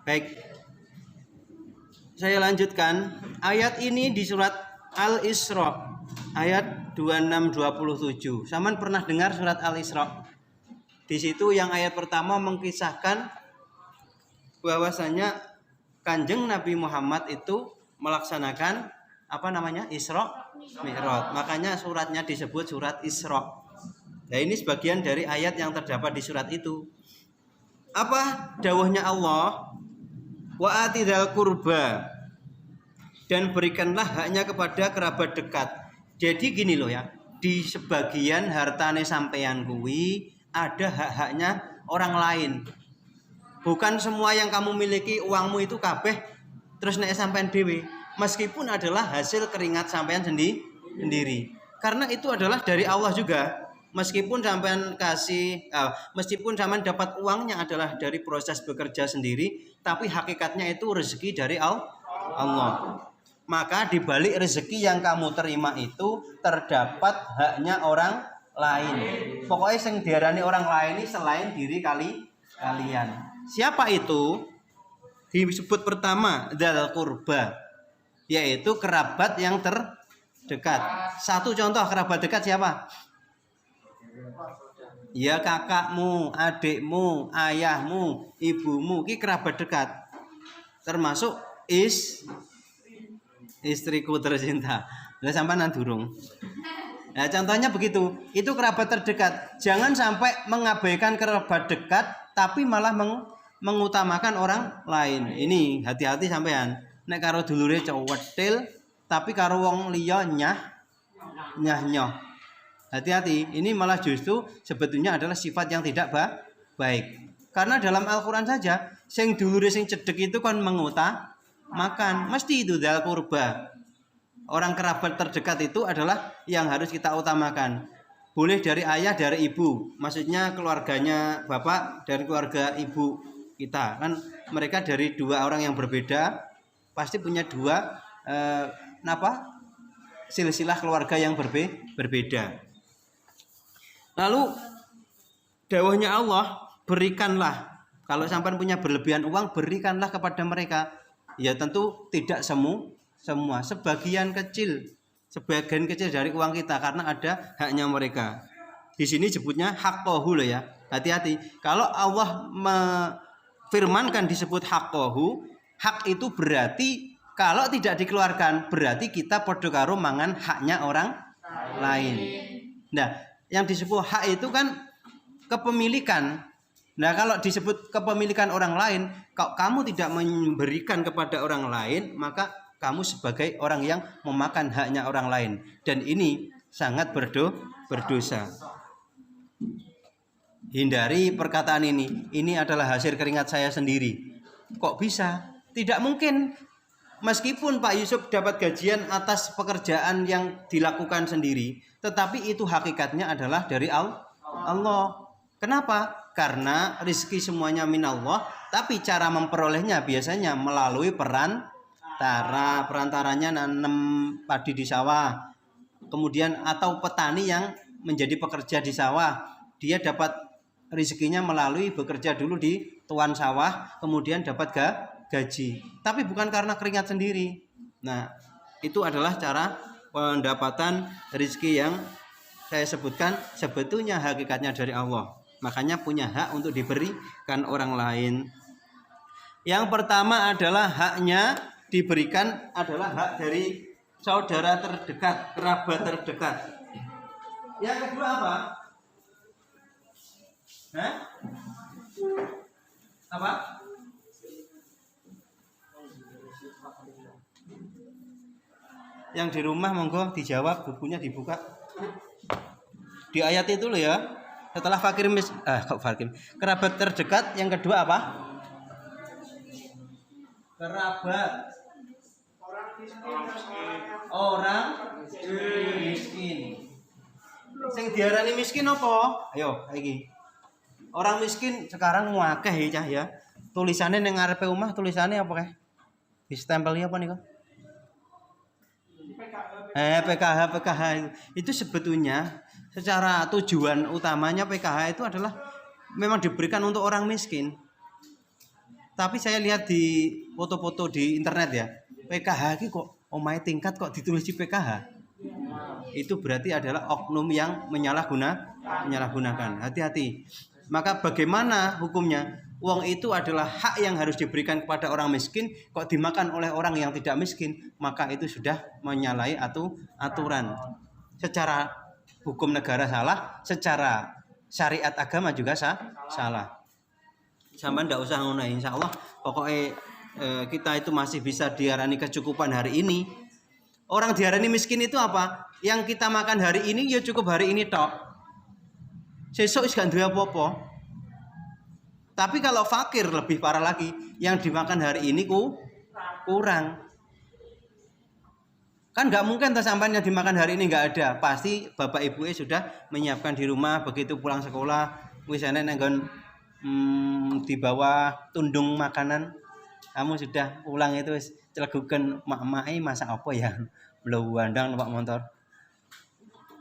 Baik, saya lanjutkan. Ayat ini di surat Al-Isra ayat 26-27. Saman pernah dengar surat Al-Isra? Di situ yang ayat pertama mengkisahkan bahwasanya Kanjeng Nabi Muhammad itu melaksanakan Isra Mi'raj. Makanya suratnya disebut surat Isra. Nah, ini sebagian dari ayat yang terdapat di surat itu. Apa dawuhnya Allah? Wa atidal kurba, dan berikanlah haknya kepada kerabat dekat. Jadi gini loh ya, di sebagian hartane sampeyan kuwi ada hak-haknya orang lain. Bukan semua yang kamu miliki, uangmu itu kabeh terus nek sampean dhewe, meskipun adalah hasil keringat sampean sendiri. Karena itu adalah dari Allah juga. Meskipun sampean meskipun sampean dapat uangnya adalah dari proses bekerja sendiri, tapi hakikatnya itu rezeki dari Allah. Maka di balik rezeki yang kamu terima itu terdapat haknya orang lain. Pokoknya yang diarani orang lain ini selain diri kalian. Siapa itu? Disebut pertama dzal qurba, yaitu kerabat yang terdekat. Satu contoh kerabat dekat siapa? Ya kakakmu, adikmu, ayahmu, ibumu, ki kerabat dekat. Termasuk istriku tercinta. Lah sampean durung. Nah, contohnya begitu. Itu kerabat terdekat. Jangan sampai mengabaikan kerabat dekat tapi malah mengutamakan orang lain. Ini hati-hati sampean. Nek karo dulure cewetil tapi karo wong liya nyah. Hati-hati, ini malah justru sebetulnya adalah sifat yang tidak baik. Karena dalam Al-Quran saja, sing dulure sing cedek itu kan mengutamakan, mesti itu dzal qurba. Orang kerabat terdekat itu adalah yang harus kita utamakan. Boleh dari ayah, dari ibu, maksudnya keluarganya bapak dan keluarga ibu kita. Kan mereka dari dua orang yang berbeda, pasti punya dua silsilah keluarga yang berbeda. Lalu dawuhnya Allah, berikanlah. Kalau sampai punya berlebihan uang, berikanlah kepada mereka. Ya tentu tidak semua, sebagian kecil dari uang kita karena ada haknya mereka. Di sini sebutnya haqqahu loh ya. Hati-hati. Kalau Allah firmankan disebut haqqahu, hak itu berarti kalau tidak dikeluarkan berarti kita podo karo mangan haknya orang lain. Nah, yang disebut hak itu kan kepemilikan. Nah, kalau disebut kepemilikan orang lain, kalau kamu tidak memberikan kepada orang lain, maka kamu sebagai orang yang memakan haknya orang lain. Dan ini sangat berdosa. Hindari perkataan ini. Ini adalah hasil keringat saya sendiri. Kok bisa? Tidak mungkin. Meskipun Pak Yusuf dapat gajian atas pekerjaan yang dilakukan sendiri, tetapi itu hakikatnya adalah dari Allah. Kenapa? Karena rezeki semuanya minallah, tapi cara memperolehnya biasanya melalui perantaranya nanam padi di sawah. Kemudian atau petani yang menjadi pekerja di sawah, dia dapat rezekinya melalui bekerja dulu di tuan sawah, kemudian dapat gaji, tapi bukan karena keringat sendiri. Nah, itu adalah cara pendapatan rezeki yang saya sebutkan sebetulnya hakikatnya dari Allah. Makanya punya hak untuk diberikan orang lain. Yang pertama adalah haknya diberikan adalah hak dari saudara terdekat, kerabat terdekat. Yang kedua apa? Apa? Yang di rumah monggo dijawab, bukunya dibuka. Di ayat itu loh ya. Setelah kerabat terdekat, yang kedua apa? Kerabat orang miskin. Sing diarani miskin apa? Ayo, iki. Orang miskin sekarang akeh ya. Tulisannya ning ngarepe omah tulisannya apa kae? Distempelnya apa niku? PKH itu sebetulnya secara tujuan utamanya PKH itu adalah memang diberikan untuk orang miskin. Tapi saya lihat di foto-foto di internet ya, PKH ini kok omahe tingkat kok ditulis di PKH. Itu berarti adalah oknum yang menyalahgunakan. Hati-hati. Maka bagaimana hukumnya? Uang itu adalah hak yang harus diberikan kepada orang miskin, kok dimakan oleh orang yang tidak miskin, maka itu sudah menyalahi aturan. Secara hukum negara salah, secara syariat agama juga salah. Sama ndak usah ngono, insyaallah pokoknya kita itu masih bisa diarani kecukupan hari ini. Orang diarani miskin itu apa? Yang kita makan hari ini ya cukup hari ini tok. Sesuk wis gak duwe apa-apa. Tapi kalau fakir lebih parah lagi, yang dimakan hari ini kurang. Kan nggak mungkin tuh sampean yang dimakan hari ini nggak ada. Pasti bapak ibu sudah menyiapkan di rumah, begitu pulang sekolah, wis enek nenggon di bawah tundung makanan. Kamu sudah pulang itu wis celeguken mak-make masak apa ya? Blewandang numpak motor.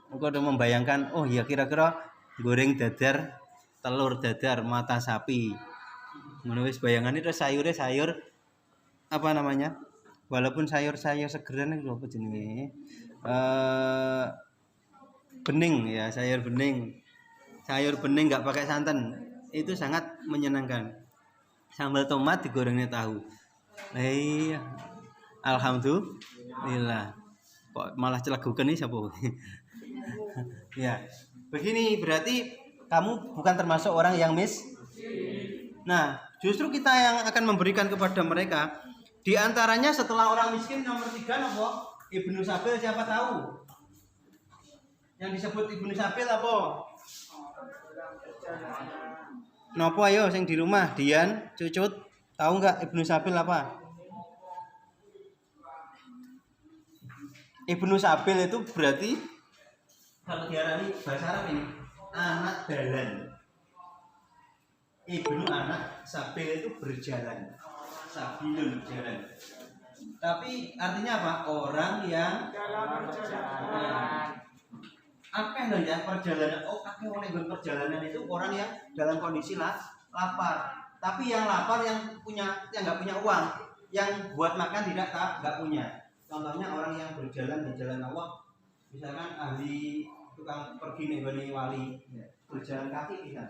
Engko udah membayangkan, oh ya kira-kira goreng dadar, telur dadar, mata sapi. Ngono wis bayangane terus sayur apa namanya? Walaupun sayur-sayur segeran itu apa jenenge? Bening ya, sayur bening. Sayur bening enggak pakai santan. Itu sangat menyenangkan. Sambal tomat digorengnya tahu. Iya. Alhamdulillah. Kok malah celeguken nih siapa? Ya. Begini berarti kamu bukan termasuk orang yang Nah, justru kita yang akan memberikan kepada mereka. Di antaranya setelah orang miskin nomor 3 apa? Ibnu Sabil, siapa tahu? Yang disebut Ibnu Sabil apa? Nopo ayo sing di rumah, Dian, Cucut, tahu nggak Ibnu Sabil apa? Ibnu Sabil itu berarti kalau diarani bahasa Arab ini anak dalan. Ibnu anak, Sabil itu berjalan. Sabilun jalan. Tapi artinya apa? Orang yang dalam perjalanan. Apa yang ya perjalanan? Oh, apa yang perjalanan itu orang yang dalam kondisi lapar. Tapi yang lapar yang nggak punya uang, yang buat makan nggak punya. Contohnya orang yang berjalan di jalan Allah, misalkan ahli tukang pergi nih wali, berjalan kaki bisa,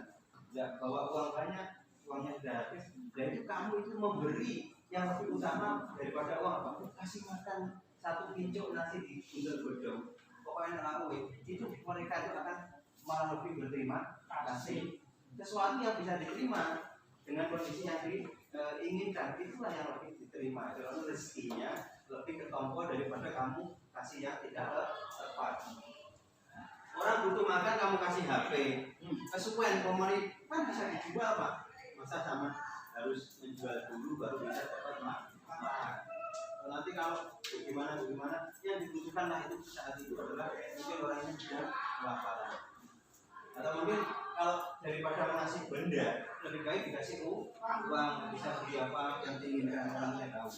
nggak bawa uang banyak, uangnya sudah habis. Dan itu kamu itu memberi yang lebih utama daripada uang apa? Kasih makan satu pincuk nasi di bundel godong. Pokoknya ngelakuin itu mereka itu akan malah lebih berterima kasih. Sesuatu yang bisa diterima dengan kondisi yang diinginkan itulah yang lebih diterima. Kalau rezekinya lebih ketompo daripada kamu kasih yang tidak tepat. Orang butuh makan kamu kasih HP. Kesuwen pemerintah kan bisa dijual Pak. Masa sama harus menjual dulu baru bisa dapat makan. Nanti kalau bagaimana yang dibutuhkan lah itu saat itu adalah mungkin orangnya sudah kelaparan. Atau mungkin kalau daripada mengasih benda lebih baik dikasih uang, bisa beli apa yang diinginkan orangnya tahu.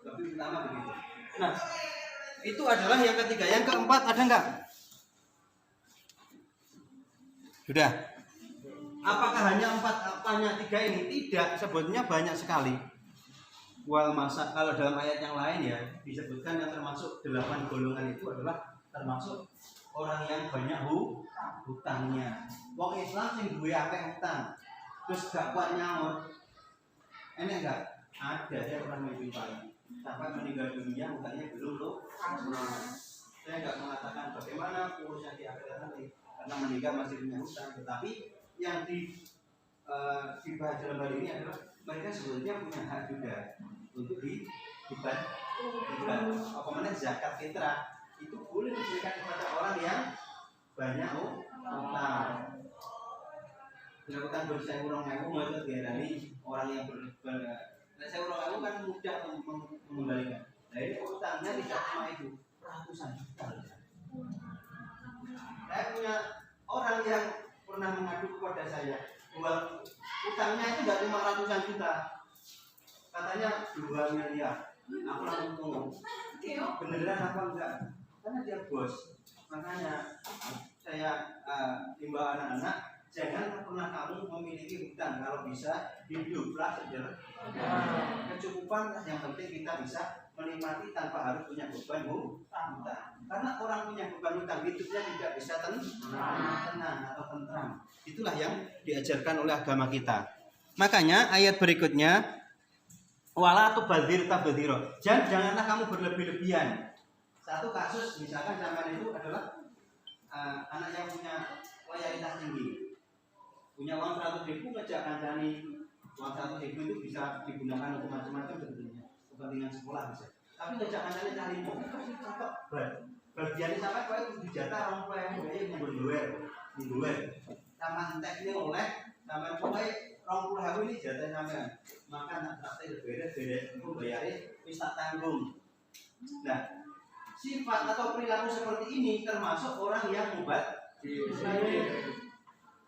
Lebih utama begitu. Nah, itu adalah yang ketiga. Yang keempat ada enggak? Sudah. Apakah hanya 4? Hanya 3 ini? Tidak, sebetulnya banyak sekali. Wal masak, kalau dalam ayat yang lain ya disebutkan yang termasuk 8 golongan itu adalah termasuk orang yang banyak hutangnya. Wong Islam sing duwe akeh hutang, terus gak kuat nyaur. Enak enggak? Ada, saya pernah menjumpai. Sampai meninggal dunia hutangnya belum Saya enggak mengatakan bagaimana urusnya di akhirat nanti, karena meninggal masih punya hutang. Tetapi yang dibahas dalam hal ini adalah mereka sebetulnya punya hak juga untuk dibuat apa namanya zakat fitrah itu boleh diberikan kepada orang yang banyak utang. Dilakukan bersih urang ewu itu diarani orang yang saya urang ewu kan mudah mengembalikan. Jadi utangnya tidak cuma itu, ratusan juta. Saya punya orang yang pernah mengadu kepada saya, bahwa utangnya itu tidak cuma ratusan juta, katanya 2 miliar. Aku langsung ngomong, beneran apa enggak? Karena dia bos, makanya saya himbau anak-anak Jangan pernah kamu memiliki hutang, kalau bisa hiduplah sederhana. Kecukupan yang penting kita bisa menikmati tanpa harus punya beban hutang. Karena orang punya beban hutang hidupnya tidak bisa tenang atau tentram. Itulah yang diajarkan oleh agama kita. Makanya ayat berikutnya wala tubadzir tabdzira. Janganlah kamu berlebih-lebihan. Satu kasus misalkan zaman itu adalah anak yang punya loyalitas tinggi. Punya uang 100.000 ngejak kancani. Uang 100.000 itu bisa digunakan untuk macam-macam sebetulnya. Kepentingan sekolah bisa. Tapi ngejak kancani cari mau pasti cakep. Bagiannya sampai kok itu dijatah orang tua yang mundur. Sama entek ini oleh sama pokoknya orang tua ini jatah sampean. Maka nak traktir beres itu bayarin wis tak tanggung. Nah, sifat atau perilaku seperti ini termasuk orang yang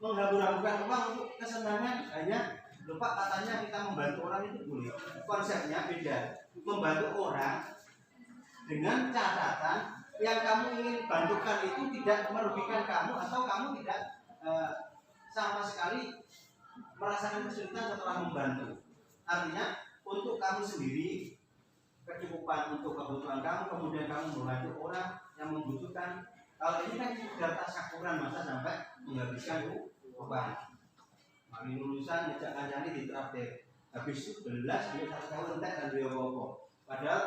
menghambur-hamburkan uang untuk kesenangan hanya lupa katanya kita membantu orang itu boleh. Konsepnya beda. Membantu orang dengan catatan yang kamu ingin bantukan itu tidak merugikan kamu atau kamu tidak sama sekali merasakan kesulitan setelah membantu. Artinya untuk kamu sendiri kecukupan untuk kebutuhan kamu, kemudian kamu membantu orang yang membutuhkan. Kalau ini kan sudah tasyakuran, masa sampai menghabiskan uang. Mari lulusan ngejak kancani ditraktir. Habis itu belas dia 1 tahun entek dan dia apa. Padahal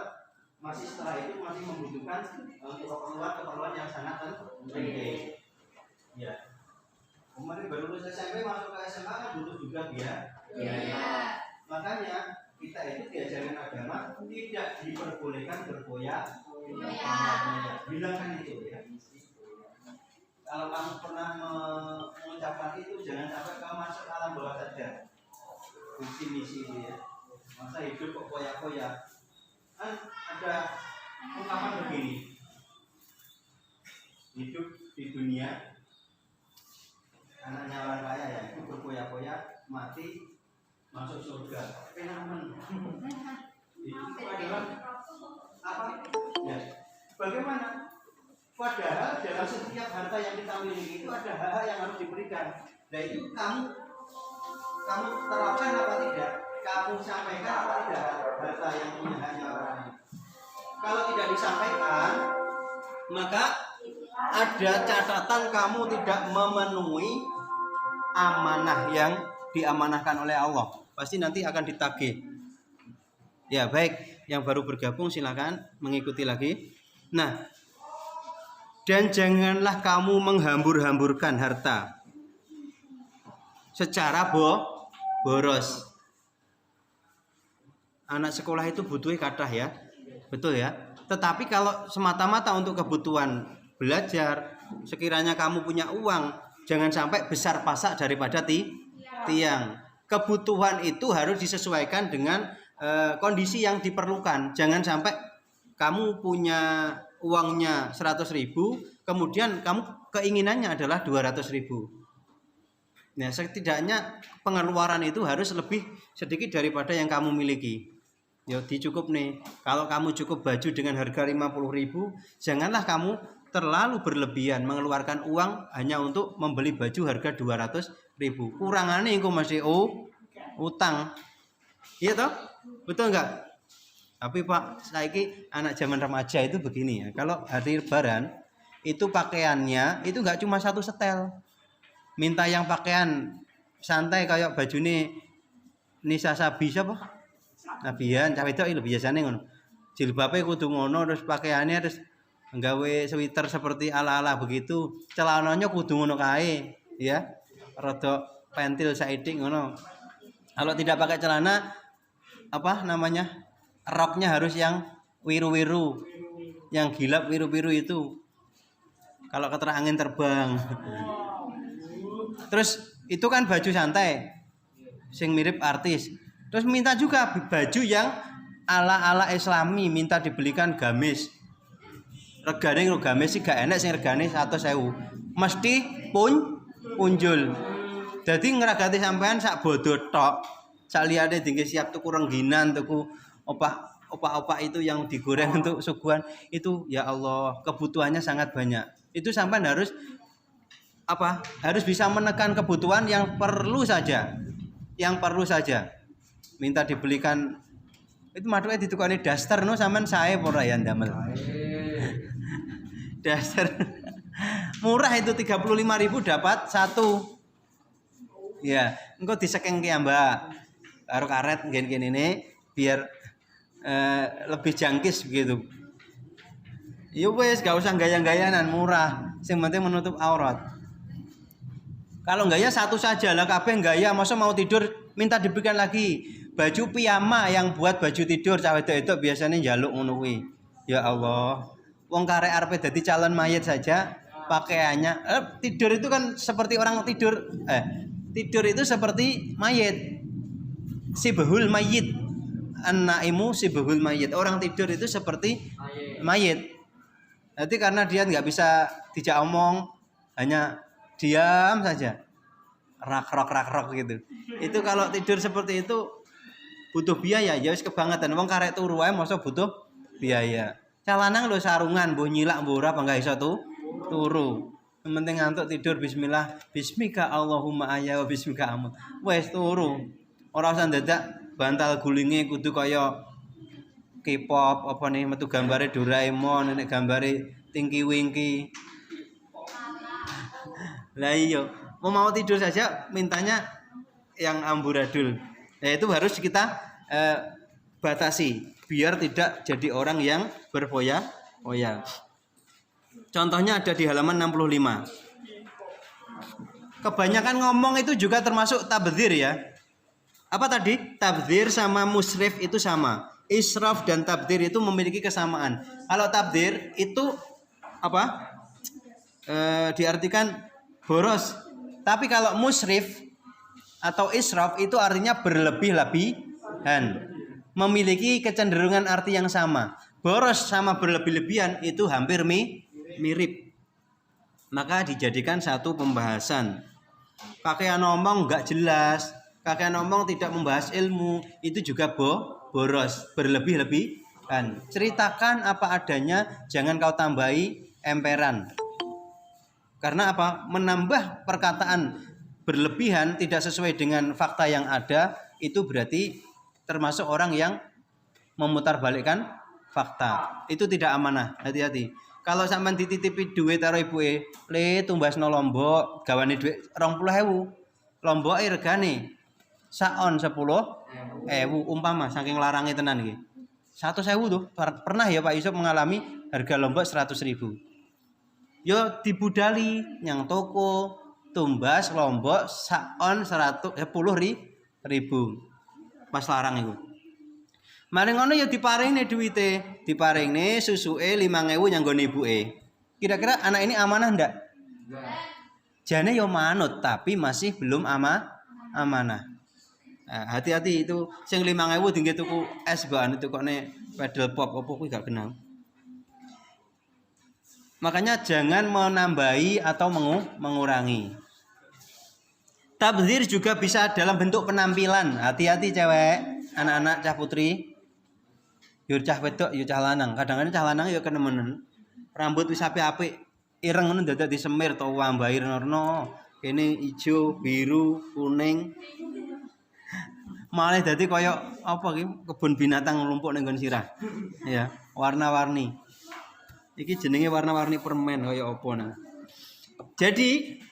masih setelah itu masih membutuhkan untuk keperluan yang sangat penting. Ya. Kemarin baru lulus SMP masuk ke SMA kan butuh juga biaya. Makanya kita itu diajarin agama tidak diperbolehkan berfoya. Bilangkan itu ya. Kalau kamu pernah mengucapkan itu, jangan sampai kamu masuk alam bawah sadar. Visi misi ya. Masa hidup kok koyak-koyak. Kan ada ungkapan begini. Hidup di dunia anaknya orang kaya ya, itu berkoyak-koyak, mati masuk surga. Penamen. Itu adalah apa? Ya. Bagaimana? Padahal dalam setiap harta yang kita miliki itu ada hak-hak yang harus diberikan. Nah itu kamu terapkan apa tidak? Kamu sampaikan apa tidak harta yang punya haknya orang lain? Kalau tidak disampaikan, maka ada catatan kamu tidak memenuhi amanah yang diamanahkan oleh Allah. Pasti nanti akan ditagih. Ya baik, yang baru bergabung silakan mengikuti lagi. Nah, dan janganlah kamu menghambur-hamburkan harta secara boros. Anak sekolah itu butuhnya kathah ya, betul ya. Tetapi kalau semata-mata untuk kebutuhan belajar, sekiranya kamu punya uang, jangan sampai besar pasak daripada tiang. Kebutuhan itu harus disesuaikan dengan kondisi yang diperlukan. Jangan sampai kamu punya uangnya 100.000, kemudian kamu keinginannya adalah 200.000. Nah, setidaknya pengeluaran itu harus lebih sedikit daripada yang kamu miliki. Ya, dicukup nih. Kalau kamu cukup baju dengan harga 50.000, janganlah kamu terlalu berlebihan mengeluarkan uang hanya untuk membeli baju harga 200.000. Kurangannya engko masih utang. Iya toh? Betul enggak? Tapi Pak, saiki anak zaman remaja itu begini ya. Kalau hari Lebaran itu pakaiannya itu enggak cuma satu setel. Minta yang pakaian santai kayak bajune Nisa Sabi siapa? Nabian, cawe itu biasanya ngono. Jilbabe kudu ngono, terus pakaiannya terus nggawe sweater seperti ala-ala begitu. Celananya kudu ngono kae, ya. Rada pentil saidik ngono. Kalau tidak pakai celana apa namanya? Roknya harus yang wiru-wiru, yang gilap wiru-wiru itu. Kalau ketera angin terbang. Terus itu kan baju santai, sing mirip artis. Terus minta juga baju yang ala-ala Islami, minta dibelikan gamis. Regane gamis sih gak enak, sing regane 100.000. Mesti punjul. Jadi ngeragati sampean sak bodo tok. Sak liyane dingge siap tuku rengginan, tuku opak-opak itu yang digoreng untuk suguhan itu, ya Allah, kebutuhannya sangat banyak. Itu sampean harus apa? Harus bisa menekan kebutuhan yang perlu saja. Yang perlu saja. Minta dibelikan itu maduke ditukani daster no sampean sae ora ya ndamel. Daster. Murah itu 35.000 dapat satu. Ya, engko disekeng ki Mbak. Karo karet nggen-nggen ini biar lebih jangkis begitu. Ya wes gak usah gaya-gayanan, murah. Yang penting menutup aurat. Kalau gaya satu saja lah, kabeh gaya. Masa mau tidur minta diberikan lagi baju piyama yang buat baju tidur cawe itu biasanya njaluk ngono kuwi. Ya Allah. Wong karek arepe dadi calon mayit saja pakaiannya tidur itu kan seperti orang tidur. Tidur itu seperti mayit. Sibhul mayit. An-naimu sibhul mayit. Orang tidur itu seperti mayit. Nanti karena dia nggak bisa dijak omong, hanya diam saja, rak gitu. Itu kalau tidur seperti itu butuh biaya, ya wis kebangetan. Wong karek turu wae mosok butuh biaya. Calanang lho sarungan, mbuh nyilak mbuh ora apa enggak iso turu. Yang penting ngantuk tidur bismillah, bismika Allahumma ayya wa bismika amut. Wis turu. Ora usah dadak bantal gulinge kudu kaya K-pop apa nih metu gambare Doraemon, nek gambare Tinky Winky. Lah iya, mau tidur saja mintanya yang amburadul. Nah, itu harus kita batasi biar tidak jadi orang yang berfoya-foya. Contohnya ada di halaman 65. Kebanyakan ngomong itu juga termasuk tabdzir ya. Apa tadi? Tabdzir sama musrif itu sama. Israf dan tabdzir itu memiliki kesamaan. Kalau tabdzir itu apa? Diartikan boros. Tapi kalau musrif atau israf itu artinya berlebih-lebihan. Memiliki kecenderungan arti yang sama. Boros sama berlebih-lebihan itu hampir mirip. Maka dijadikan satu pembahasan. Pakaian ngomong enggak jelas, pakaian ngomong tidak membahas ilmu, itu juga boros, berlebih-lebihan. Ceritakan apa adanya, jangan kau tambahi emperan. Karena apa? Menambah perkataan berlebihan tidak sesuai dengan fakta yang ada, itu berarti termasuk orang yang memutarbalikkan fakta. Itu tidak amanah, hati-hati. Kalau sampean dititipi duit karo ibuke, le tumbasno lombok, gawane duit 20.000. Lomboke regane saon 10.000 umpama saking larange tenan iki. 100.000 tuh. Pernah ya Pak Yusuf mengalami harga lombok 100.000. Yo dibudali yang toko tumbas lombok saon 10.000 pas larang itu. Mari ngono ya diparingne duwite, diparingne susuke 5.000 nyanggone ibuke. Kira-kira anak ini amanah ndak? Jane yo manut tapi masih belum amanah. Nah, hati-hati itu sing 5.000 tinggi tuku es bahan itu kokne pedal pop opo kuwi gak kenal. Makanya jangan menambahi atau mengurangi. Tabdzir juga bisa dalam bentuk penampilan. Hati-hati cewek, anak-anak cah putri. Yo cah wedok, yo cah lanang. Kadang-kadang cah lanang yo kenemen. Rambut wis apik-apik, ireng ngono dadak disemir to wambahi warna. Kene ijo, biru, kuning. Malah dadi kaya apa iki? Kebun binatang nglumpuk ning nggon sirah. Ya, warna-warni. Iki jenenge warna-warni permen kaya apa nah. Jadi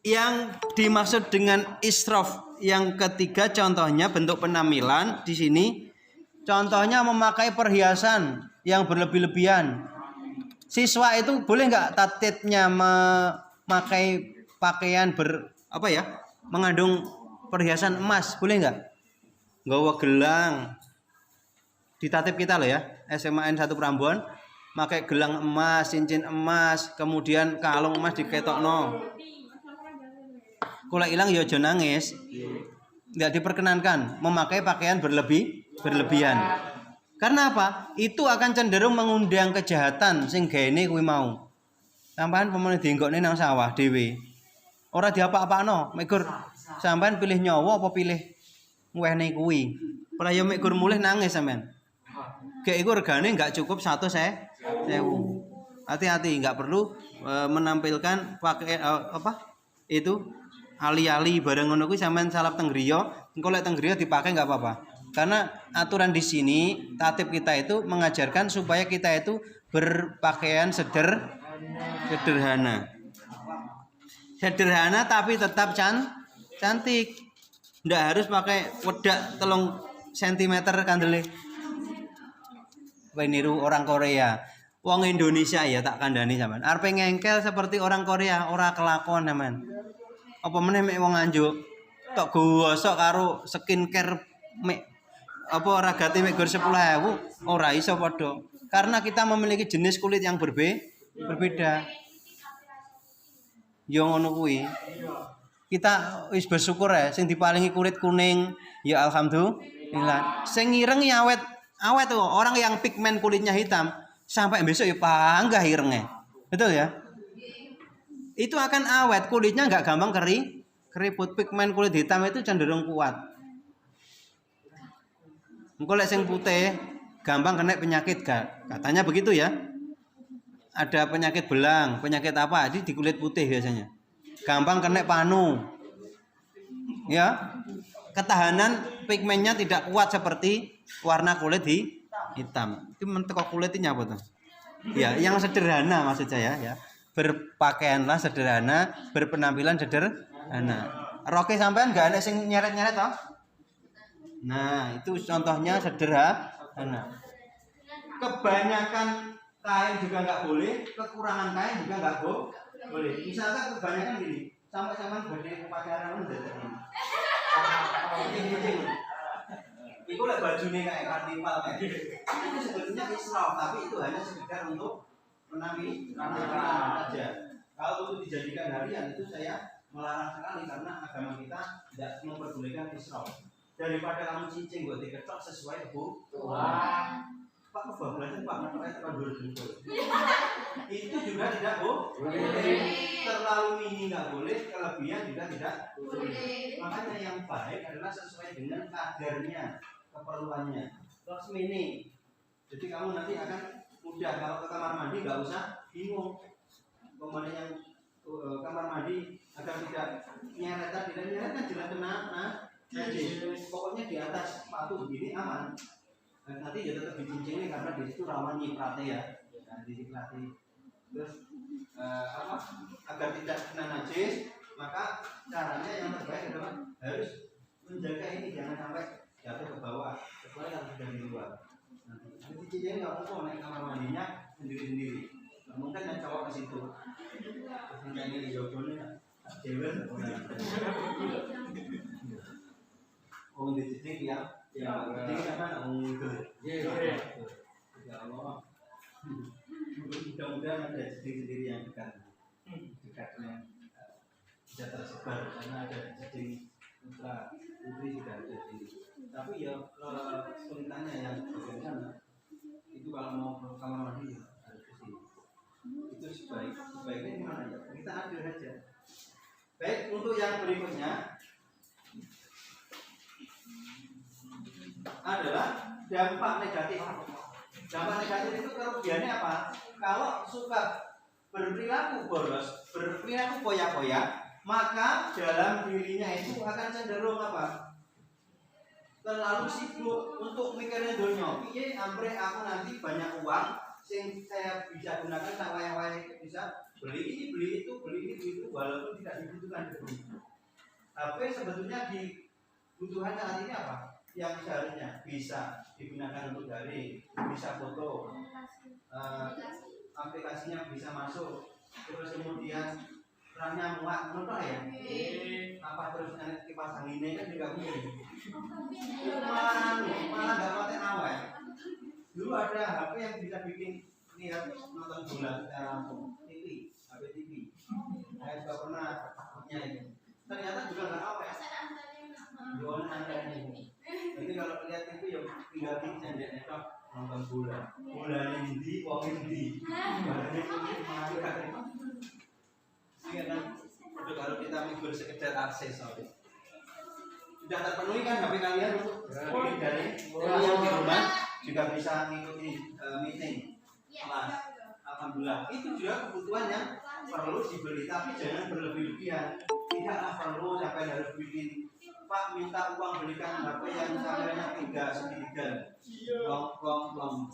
yang dimaksud dengan israf yang ketiga contohnya bentuk penampilan di sini. Contohnya memakai perhiasan yang berlebih-lebihan. Siswa itu boleh nggak tatitnya memakai pakaian mengandung perhiasan emas, boleh nggak? Nggawa gelang. Di tatip kita loh ya, SMAN 1 Prambon, pakai gelang emas, cincin emas, kemudian kalung emas diketokno. Kula ilang ya aja nangis. Tidak diperkenankan memakai pakaian berlebihan. Karena apa? Itu akan cenderung mengundang kejahatan sing gaene kuwi mau. Sampeyan pemene dienggokne nang sawah dhewe. Ora diapa-apakno, mekur sampeyan pilih nyawa apa pilih ngwehne kuwi. Ora ya mekur mulih nangis sampeyan. Gek iku regane enggak cukup 100.000. Hati-hati, enggak perlu menampilkan pakai itu ali-ali bareng ngono kuwi sampean salap teng griya, engko lek teng griya dipakai nggak apa-apa. Karena aturan di sini tatib kita itu mengajarkan supaya kita itu berpakaian sederhana. Sederhana tapi tetap cantik. Ndak harus pakai wedak 3 cm kandele. Kowe niru orang Korea. Wong Indonesia ya tak kandhani sampean. Arep ngengkel seperti orang Korea, ora kelakon sampean. Apa meneh mek wong Nganjuk tok gosok karo skincare mek apa ragate mek gur 10.000 ora iso padha. Karena kita memiliki jenis kulit yang berbeda. Yo ngono kuwi. Kita wis bersyukur ya sing diparingi kulit kuning ya alhamdulillah. Sing ireng ya awet tuh orang yang pigmen kulitnya hitam sampai besok ya panggah irengnya. Betul ya? Itu akan awet, kulitnya nggak gampang keriput. Pigmen kulit hitam itu cenderung kuat. Engko lek sing putih gampang kena penyakit katanya begitu ya. Ada penyakit belang, penyakit apa di kulit putih biasanya. Gampang kena panu. Ya. Ketahanan pigmennya tidak kuat seperti warna kulit hitam. Itu mentek kulitnya apa tuh? Ya, yang sederhana maksud saya ya. Berpakaianlah sederhana, berpenampilan sederhana. Roke sampean enggak ada sing nyeret-nyeret toh? Nah, itu contohnya sederhana. Kebanyakan kain juga enggak boleh, kekurangan kain juga enggak boleh. Misalkan kebanyakan gini, sampai-sampai badhe upacara ngono dadi. Itu lah bajunya kayak karnival kayak gitu. Itu sebetulnya israf, tapi itu hanya sekedar untuk penampilan saja. Kalau itu dijadikan harian itu saya melarang sekali karena agama kita tidak memperbolehkan israf. Daripada kamu cincin buat diketok sesuai kebutuhan. Pak kebablasan Pak matanya terlalu dulu. Itu juga tidak boleh. Terlalu mini nggak boleh, kelebihan juga tidak boleh. Makanya yang baik adalah sesuai dengan kadarnya, keperluannya. Terus mini. Jadi kamu nanti akan mudah kalau ke kamar mandi nggak usah bingung. Kemudian yang kamar mandi agar tidak nyeret tidak nyeret jelas kena pokoknya di atas sepatu begini aman. Dan nanti ya tetap dicincin karena di situ rawan nyiprate ya. Nah, disiprati. Terus agar tidak kena najis, maka caranya yang terbaik adalah harus menjaga ini jangan sampai jatuh ke bawah, kecuali yang sudah di luar. Nanti dicincin nggak apa-apa naik kamar mandinya sendiri-sendiri. Nah, mungkin yang cowok ke situ. Terus yang ini jodohnya cewek. Oh, dicincin ya. Ya, jadi apa itu? Ya Allah. Mudah-mudahan ada jeding-jeding yang dekatnya bisa tersebar karena ada jeding putra putri sudah ada di. Tapi ya kesulitannya yang bagaimana itu kalau mau ke kamar mandi harus ke sini. Itu sebaiknya gimana ya? Kita adil saja. Baik, untuk yang berikutnya adalah dampak negatif. Dampak negatif itu kerugiannya apa? Kalau suka berperilaku boros, berperilaku koyak-koyak, maka dalam dirinya itu akan cenderung apa? Terlalu sibuk untuk mikirin dunia. Piye ampre aku nanti banyak uang sing saya bisa gunakan sak wae-wae bisa beli ini, beli itu walaupun tidak dibutuhkan dulu. Tapi sebetulnya di kebutuhan saat ini apa? Yang seharusnya bisa digunakan untuk daring, bisa foto, aplikasinya bisa masuk, terus kemudian ramnya muat, menurut ya? Apa terus nanti kipas anginnya kan juga mungkin. Malah nggak pakai awet. Dulu ada HP yang bisa bikin lihat nonton bola secara langsung, TV, HP TV. Saya juga pernah punya itu. Ternyata juga nggak awet. Jualan antara ini. Jadi kalau lihat itu ya tinggal cendek netok nonton bola. Bola indi, wong indi. Barangnya itu mengajukan. Sehingga kan kalau kita mikir sekedar akses sudah terpenuhi kan HP kalian untuk dari yang di rumah juga bisa mengikuti meeting kelas. Alhamdulillah itu juga kebutuhan yang perlu dibeli, tapi jangan berlebih-lebihan. Tidaklah perlu sampai harus bikin Pak minta uang belikan HP yang kameranya 3 segitiga. Long.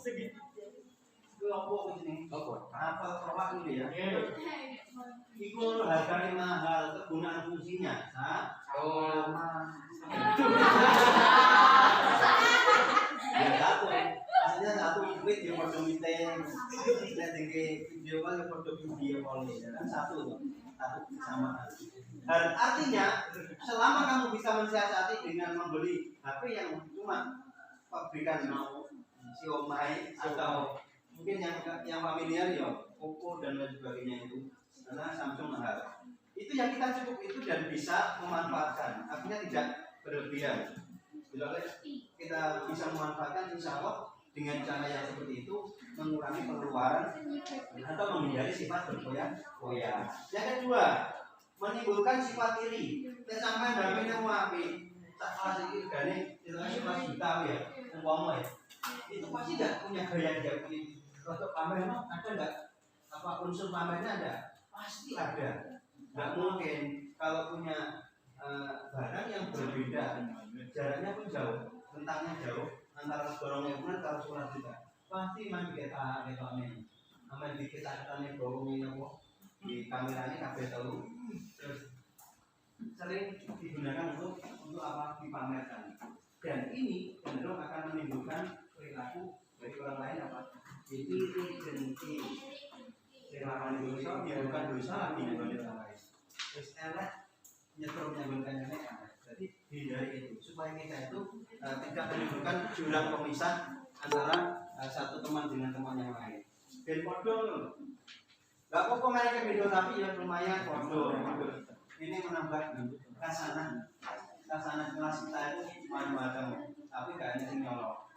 Itu apa ini? Apa perwak ini ya? Itu harganya mahal, kegunaan fungsinya. Ya satu, maksudnya satu duit yang foto meeting, dan tinggi video call yang foto video call kan satu sama. Dan artinya selama kamu bisa mensiasati dengan membeli HP yang cuma pabrikan si Omai atau mungkin yang familiar ya Oppo dan lain sebagainya itu, karena Samsung mahal. Itu yang kita cukup itu dan bisa memanfaatkan, artinya tidak berlebihan. Bila kita bisa memanfaatkan, insya Allah dengan cara yang seperti itu mengurangi pengeluaran atau menghindari sifat berkoyak-koyak. Yang kedua, menimbulkan sifat iri. Kita sampai dalamnya mau api, tak kelas ini gane, itu kan 11 juta ya, umpama ya. Itu pasti tidak punya gaya dia punya. Untuk pamer ada nggak? Apa unsur pamernya ada? Pasti ada. Nggak mungkin kalau punya barang yang berbeda, jaraknya pun jauh, rentangnya jauh antara borongnya pun antara surat juga. Pasti main kita nih, main di kita nih borongnya apa? Di kameranya kabel tahu. Terus sering digunakan untuk apa? Dipamerkan. Dan ini cenderung akan menimbulkan perilaku dari orang lain apa? Iri dengki. Melakukan dosa, menimbulkan dosa di orang lain. Terus elek menyebabkan elek. Jadi hindari itu supaya kita itu tidak menimbulkan jurang pemisah antara satu teman dengan teman yang lain. Dan podol, nggak apa-apa mereka video tapi ya lumayan podol. Ini menambah kasanan kelas kita itu macam-macam, tapi nggak ada yang nyolok.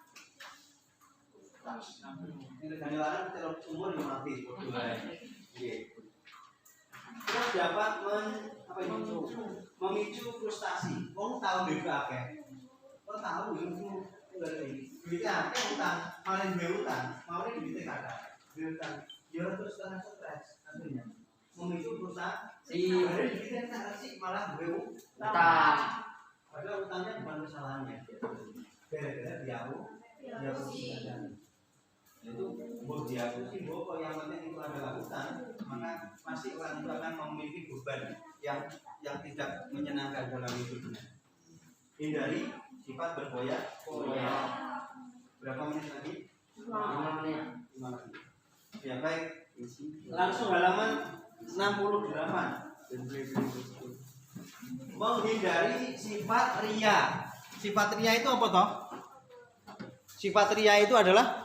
Ini kan larang terus umur yang mati podol lain. Terus dapat memicu frustasi. Wong tahu duit akeh. Kok tahu itu duitnya akeh utang, malah duwe utang, mau duitnya kada. Duit utang. Ya terus kena stres artinya. Memicu frustasi. Duitnya kada sih malah duwe utang. Padahal utangnya bukan kesalahannya. Gara-gara dia tidak. Itu buat dia sih bahwa yang penting itu adalah utang, maka pasti orang itu akan memiliki beban yang tidak menyenangkan dalam hidupnya. Hindari sifat berkoyak. Berapa menit lagi? 5 menit. Ya baik. Langsung halaman 68. Menghindari sifat ria. Sifat ria itu apa toh? Sifat ria itu adalah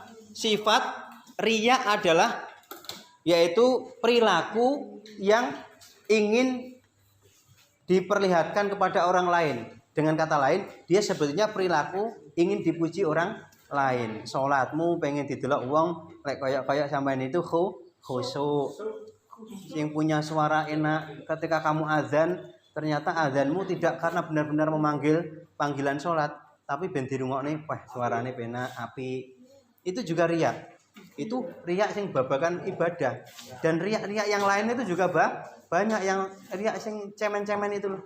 yaitu perilaku yang ingin diperlihatkan kepada orang lain. Dengan kata lain, dia sebetulnya perilaku ingin dipuji orang lain. Salatmu pengen didelok wong lek kayak sampean itu khusyuk. Yang punya suara enak ketika kamu azan, ternyata azanmu tidak karena benar-benar memanggil panggilan salat, tapi ben dirungokne wah suarane penak apik. Itu juga riak. Itu riak sing babakan ibadah. Dan riak-riak yang lain itu juga banyak yang riak sing cemen-cemen itu loh.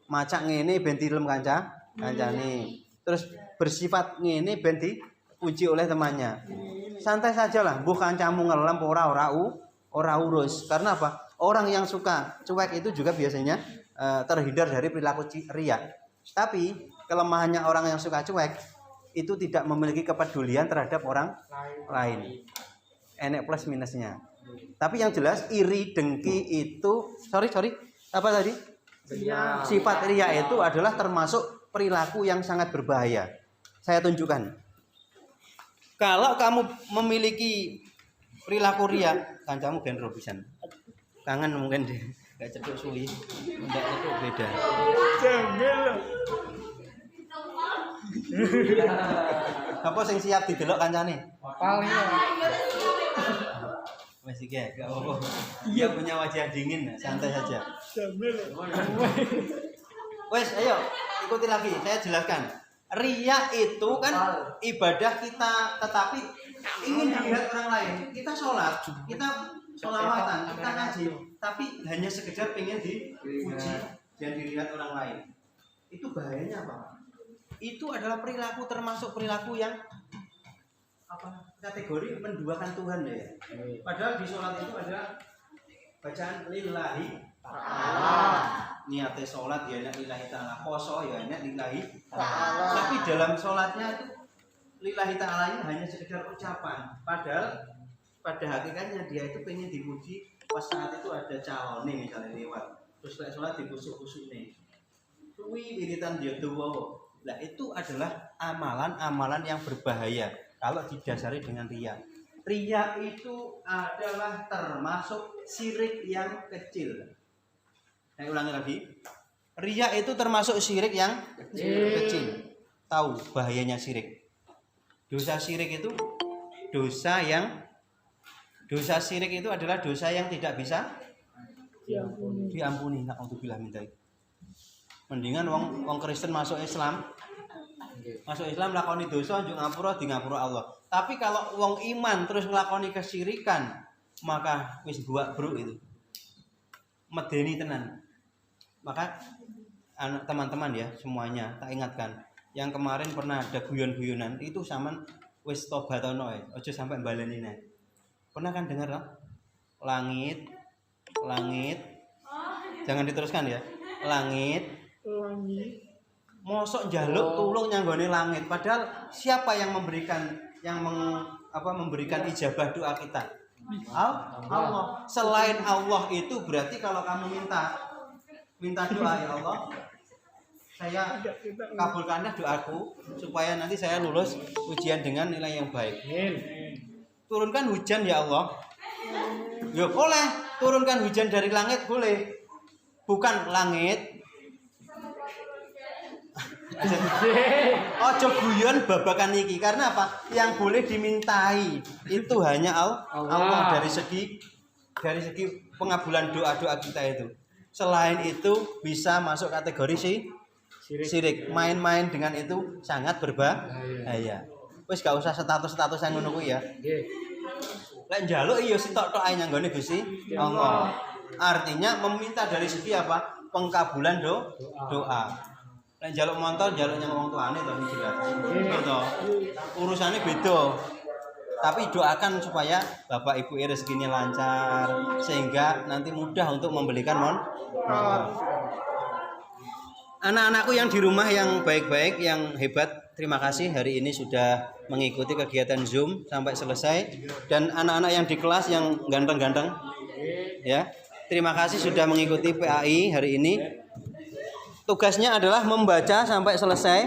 Macak ngene ben dilem kancane. Terus bersifat ngene ben dipuji oleh temannya. Santai sajalah, mbuh kancamu ngelem ora urus. Karena apa? Orang yang suka cuek itu juga biasanya terhindar dari perilaku riak. Tapi kelemahannya orang yang suka cuek itu tidak memiliki kepedulian terhadap orang lain. Enek plus minusnya. Tapi yang jelas iri dengki itu apa tadi? Sifat ria itu adalah termasuk perilaku yang sangat berbahaya. Saya tunjukkan. Kalau kamu memiliki perilaku ria, kancamu gen robisan. Kangen mungkin deh, gak cedok suwi, ndak cedok beda. Apa sing siap didelok kancane? Paling. Wes iki gak apa-apa. Dia punya wajah dingin, santai saja. Wes, ayo ikuti lagi, saya jelaskan. Riya itu kan ibadah kita, tetapi ingin dilihat orang lain. Kita sholat, kita Sholawatan, kita ngaji, tapi hanya sekedar pengen dipuji dan dilihat orang lain. Itu bahayanya apa? Itu adalah perilaku, termasuk perilaku yang kategori menduakan Tuhan ya. Padahal di sholat itu adalah bacaan lillahi ta'ala. Niatnya sholat ya lillahi ta'ala, poso ya lillahi ta'ala. Tapi dalam sholatnya itu lillahi ta'ala ini hanya sekedar ucapan. Padahal pada hakikatnya dia itu pengen dipuji pas saat itu ada calon nih misalnya lewat. Terus sholat dibusuk-busuk nih. Kuwi wiritan dia tuwa. Nah itu adalah amalan-amalan yang berbahaya kalau didasari dengan riya. Riya itu adalah termasuk syirik yang kecil. Saya ulangi lagi. Riya itu termasuk syirik yang kecil. Tahu bahayanya syirik? Dosa syirik itu dosa syirik itu adalah dosa yang tidak bisa diampuni. Na'udzubillah min dzalik. Mendingan wong Kristen masuk Islam lakoni dosa njuk ngapura di ngapura Allah. Tapi kalau wong iman terus nglakoni kesyirikan, maka wis buak bro itu. Medeni tenan. Maka teman-teman ya semuanya tak ingatkan, yang kemarin pernah ada guyon-guyonan itu sampean wis tobatono ya, aja sampai baleni nek. Pernah kan dengar lah? Langit. Jangan diteruskan ya. Langit. Mosok njaluk tulung nyanggone langit. Padahal siapa yang memberikan memberikan ijabah doa kita? Allah. Selain Allah itu berarti kalau kamu minta doa ya Allah, saya kabulkanlah doaku supaya nanti saya lulus ujian dengan nilai yang baik. Turunkan hujan ya Allah. Ya boleh, turunkan hujan dari langit boleh. Bukan langit. Ojo guyon babakan iki karena apa? Yang boleh dimintai itu hanya Allah dari segi pengabulan doa-doa kita itu. Selain itu bisa masuk kategori syirik. Main-main dengan itu sangat berbahaya. Wis gak usah status-status yang ngono kuwi ya. Nggih. Lek njaluk iya sitok-tok ae nyanggone Gusti Allah. Artinya meminta dari segi apa? Pengkabulan doa. Lek njaluk montor, njaluk nyang wong tuane to iki jelas. Betul. Urusane beda. Tapi doakan supaya Bapak Ibu rezekinya lancar sehingga nanti mudah untuk membelikan motor. Anak-anakku yang di rumah yang baik-baik, yang hebat, terima kasih hari ini sudah mengikuti kegiatan Zoom sampai selesai. Dan anak-anak yang di kelas yang ganteng-ganteng, ya, terima kasih sudah mengikuti PAI hari ini. Tugasnya adalah membaca sampai selesai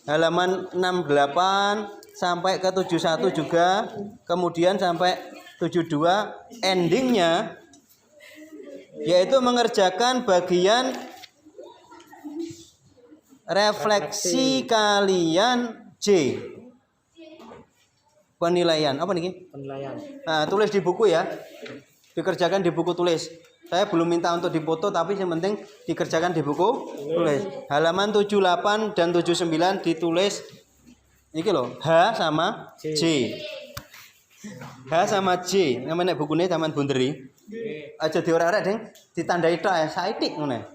halaman 68 sampai ke 71 juga, kemudian sampai 72. Endingnya yaitu mengerjakan bagian refleksi kalian J. Penilaian. Apa nih? Penilaian. Nah, tulis di buku ya. Dikerjakan di buku tulis. Saya belum minta untuk dipoto tapi yang penting dikerjakan di buku tulis. Halaman 78 dan 79 ditulis iki loh, H sama J. H sama J. Namanya bukunya Taman Bunderi. Aja diorek-orek, Deng. Ditandai tok ya, saithik ngene.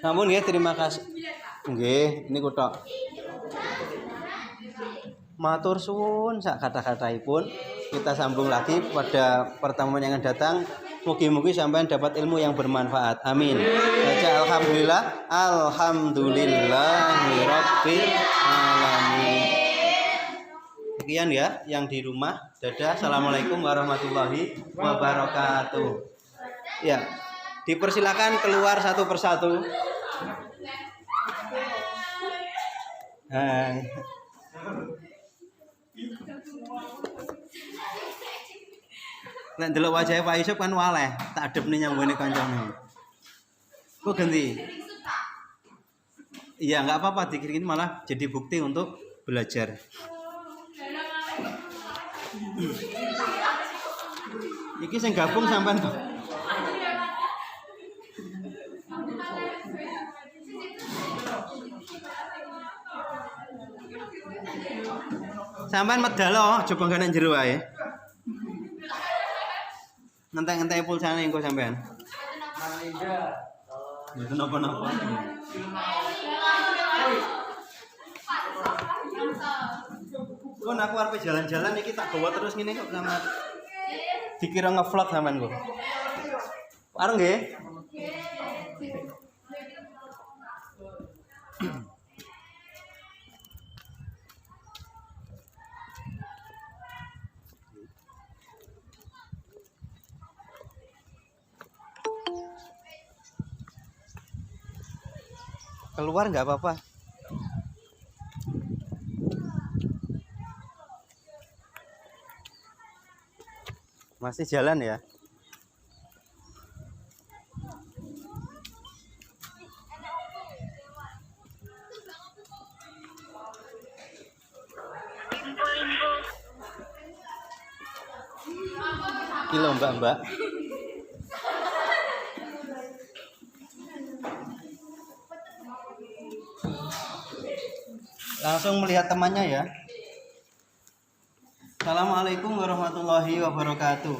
Namun ya terima kasih. Nggih, niku tok. Matur suwun sak kata-kataipun. Kita sambung lagi pada pertemuan yang akan datang. Mugi-mugi sampean dapat ilmu yang bermanfaat. Amin. Baca alhamdulillah. Alhamdulillahirabbil alamin. Sekian ya yang di rumah. Dadah. Assalamualaikum warahmatullahi wabarakatuh. Ya. Dipersilakan keluar satu persatu. Hai. Nek ndelok wajahe Pak Yusuf kan waleh, tak adepne nyambune kancane. Kok ganti? Iya, enggak apa-apa dikir-kir malah jadi bukti untuk belajar. Iki sing gabung sampean. Sampean medal loh, coba nggak jero wae. Ngenteng-ngenteng pulsane engko sampean. Mboten napa-napa. Kon aku arep jalan-jalan iki tak bawa terus ngene kok sama. Dikira ngevlog sampean kok. Arep nggih? Keluar nggak apa-apa. Masih jalan ya? Kilo mbak-mbak. Langsung melihat temannya ya. Assalamualaikum warahmatullahi wabarakatuh.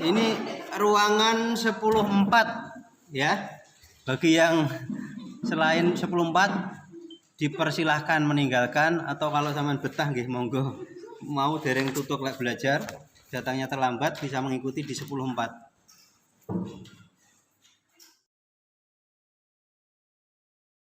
Ini ruangan 10.4 ya. Bagi yang selain 10.4 dipersilahkan meninggalkan, atau kalau sampean betah nggih monggo, mau dereng tutup lek belajar, datangnya terlambat bisa mengikuti di 10.4.